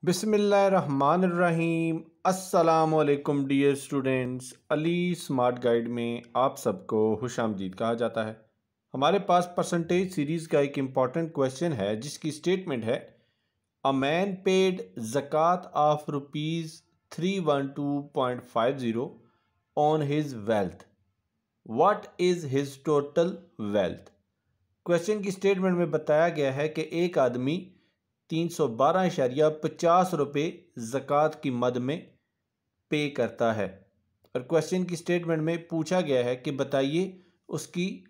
बिस्मिल्लाहिर्रहमानिर्रहीम। अस्सलामुअलैकुम dear students, Ali smart guide में आप सबको खुशामदीद कहा जाता है। हमारे पास परसेंटेज सीरीज़ का एक इम्पॉर्टेंट क्वेश्चन है जिसकी स्टेटमेंट है अ मैन पेड ज़कात of rupees 312.50 on his wealth, what is his total wealth. Question की स्टेटमेंट में बताया गया है कि एक आदमी 312.50 रुपये ज़कात की मद में पे करता है और क्वेश्चन की स्टेटमेंट में पूछा गया है कि बताइए उसकी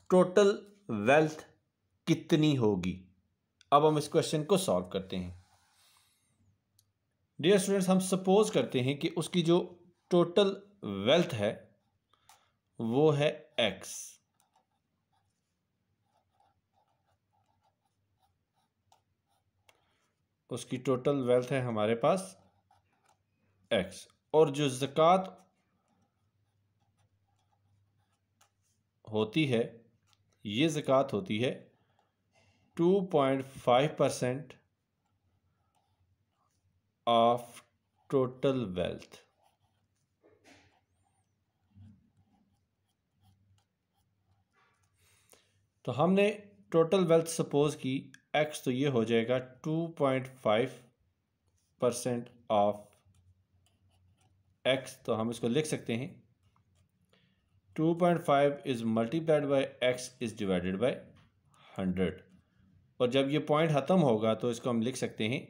टोटल वेल्थ कितनी होगी। अब हम इस क्वेश्चन को सॉल्व करते हैं। डियर स्टूडेंट्स, हम सपोज करते हैं कि उसकी जो टोटल वेल्थ है वो है एक्स। उसकी टोटल वेल्थ है हमारे पास एक्स और जो ज़कात होती है ये ज़कात होती है 2.5% ऑफ टोटल वेल्थ। तो हमने टोटल वेल्थ सपोज की एक्स, तो ये हो जाएगा 2.5% ऑफ एक्स। तो हम इसको लिख सकते हैं 2.5 is multiplied by x is divided by 100। और जब ये पॉइंट ख़त्म होगा तो इसको हम लिख सकते हैं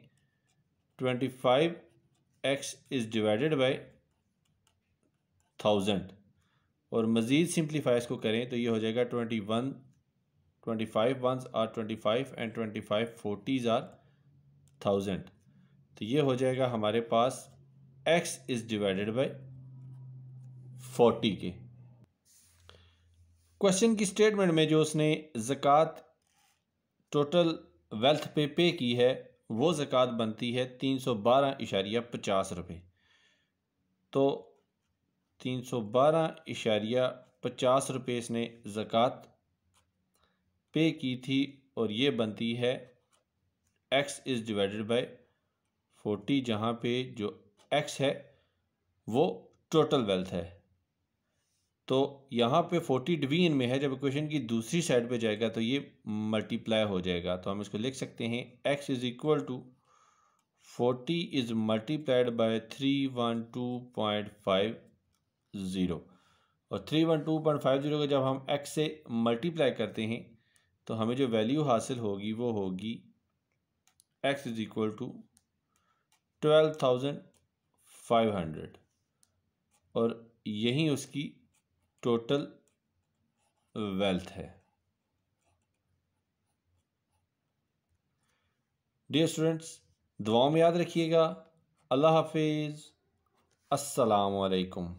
25x इज डिवाइडेड बाई 1000। और मज़ीद सिंप्लीफाई इसको करें तो ये हो जाएगा 25 ones are 25 and 25 40s are 1000। तो ये हो जाएगा हमारे पास x इज डिवाइडेड बाई 40 के। क्वेश्चन की स्टेटमेंट में जो उसने ज़कात टोटल वेल्थ पे की है वो ज़कात बनती है 312.50 रुपये। तो 312.50 रुपये इसने ज़कात पे की थी और ये बनती है x इज़ डिवाइडेड बाय 40, जहाँ पे जो x है वो टोटल वेल्थ है। तो यहाँ पे 40 डिवीजन में है, जब इक्वेशन की दूसरी साइड पे जाएगा तो ये मल्टीप्लाई हो जाएगा। तो हम इसको लिख सकते हैं x is equal to 40 is multiplied by 312.50 और 312.50 को जब हम x से मल्टीप्लाई करते हैं तो हमें जो वैल्यू हासिल होगी वो होगी x इज़ इक्वल टू 12,500 और यही उसकी टोटल वेल्थ है। डियर स्टूडेंट्स, दुआओं में याद रखिएगा। अल्लाह हाफिज़। अस्सलामु अलैकुम।